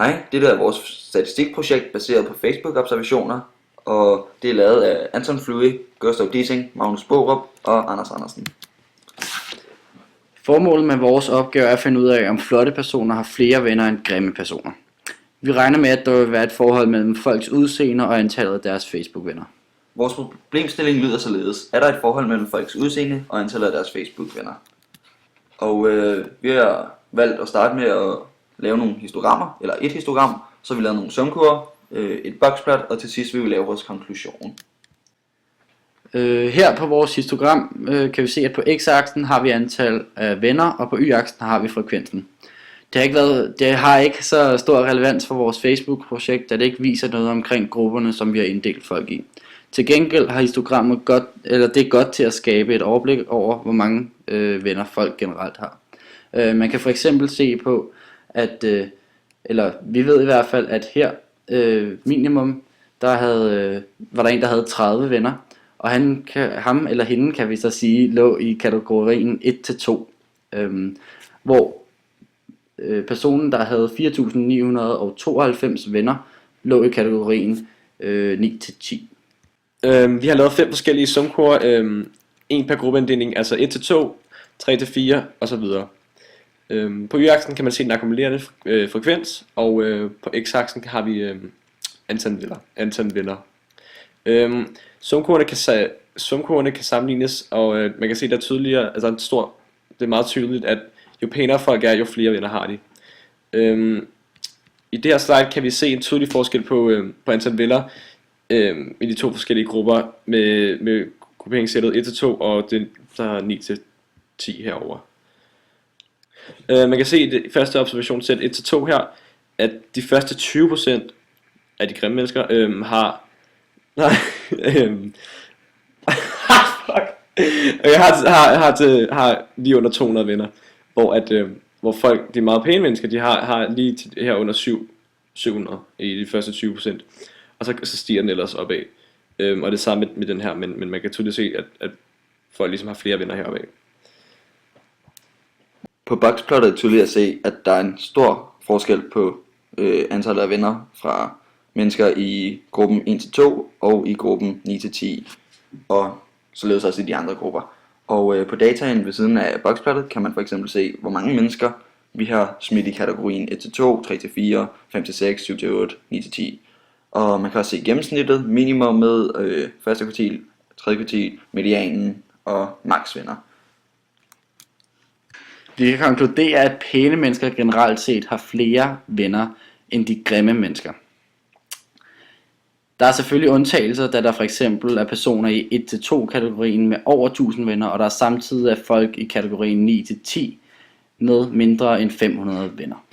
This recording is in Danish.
Hej, dette er vores statistikprojekt baseret på Facebook-observationer, og det er lavet af Anton Flue, Gustav Dissing, Magnus Borup og Anders Andersen. Formålet med vores opgave er at finde ud af, om flotte personer har flere venner end grimme personer. Vi regner med, at der vil være et forhold mellem folks udseende og antallet af deres Facebook-venner. Vores problemstilling lyder således: er der et forhold mellem folks udseende og antallet af deres Facebook-venner? Og vi har valgt at starte med at lave nogle histogrammer, eller et histogram, så vi laver nogle sumkurver, et boxplot, og til sidst vil vi lave vores konklusion. Her på vores histogram kan vi se, at på x-aksen har vi antal af venner, og på y-aksen har vi frekvensen. Det har ikke så stor relevans for vores Facebook-projekt, da det ikke viser noget omkring grupperne, som vi har inddelt folk i. Til gengæld har histogrammet det er godt til at skabe et overblik over, hvor mange venner folk generelt har. Man kan for eksempel se på, at vi ved i hvert fald, at her minimum, var der en, der havde 30 venner, og ham eller hende, kan vi så sige, lå i kategorien 1-2, hvor personen, der havde 4.992 venner, lå i kategorien 9-10. Vi har lavet 5 forskellige sumkurver, en per gruppeinddeling, altså 1-2, 3-4 osv. På y-aksen kan man se den akkumulerende frekvens, og på x-aksen har vi antal venner. Sumkurverne kan sammenlignes, og man kan se der tydeligere, altså det er meget tydeligt, at jo pænere folk er, jo flere venner har de. I det her slide kan vi se en tydelig forskel på antal venner i de to forskellige grupper med grupperingssættet 1-2 og det der er 9-10 herover. Man kan se i det første observationssæt 1-2 her, at de første 20% af de grimme mennesker har lige under 200 venner, hvor folk, de meget pæne mennesker, de har lige her under 700 i de første 20%, og så stiger den ellers opad. Og det samme med den her, men man kan tydeligt se, at folk ligesom har flere venner heroppe af. På boxplottet er det tydeligt at se, at der er en stor forskel på antallet af venner fra mennesker i gruppen 1-2 og i gruppen 9-10, og således også i de andre grupper. Og på dataen ved siden af boxplottet kan man for eksempel se, hvor mange mennesker vi har smidt i kategorien 1-2, 3-4, 5-6, 7-8, 9-10. Og man kan også se gennemsnittet, minimummet, første kvartil, tredje kvartil, medianen og maksvenner. Vi kan konkludere, at pæne mennesker generelt set har flere venner end de grimme mennesker. Der er selvfølgelig undtagelser, da der for eksempel er personer i 1-2 kategorien med over 1000 venner, og der er samtidig folk i kategorien 9-10 med mindre end 500 venner.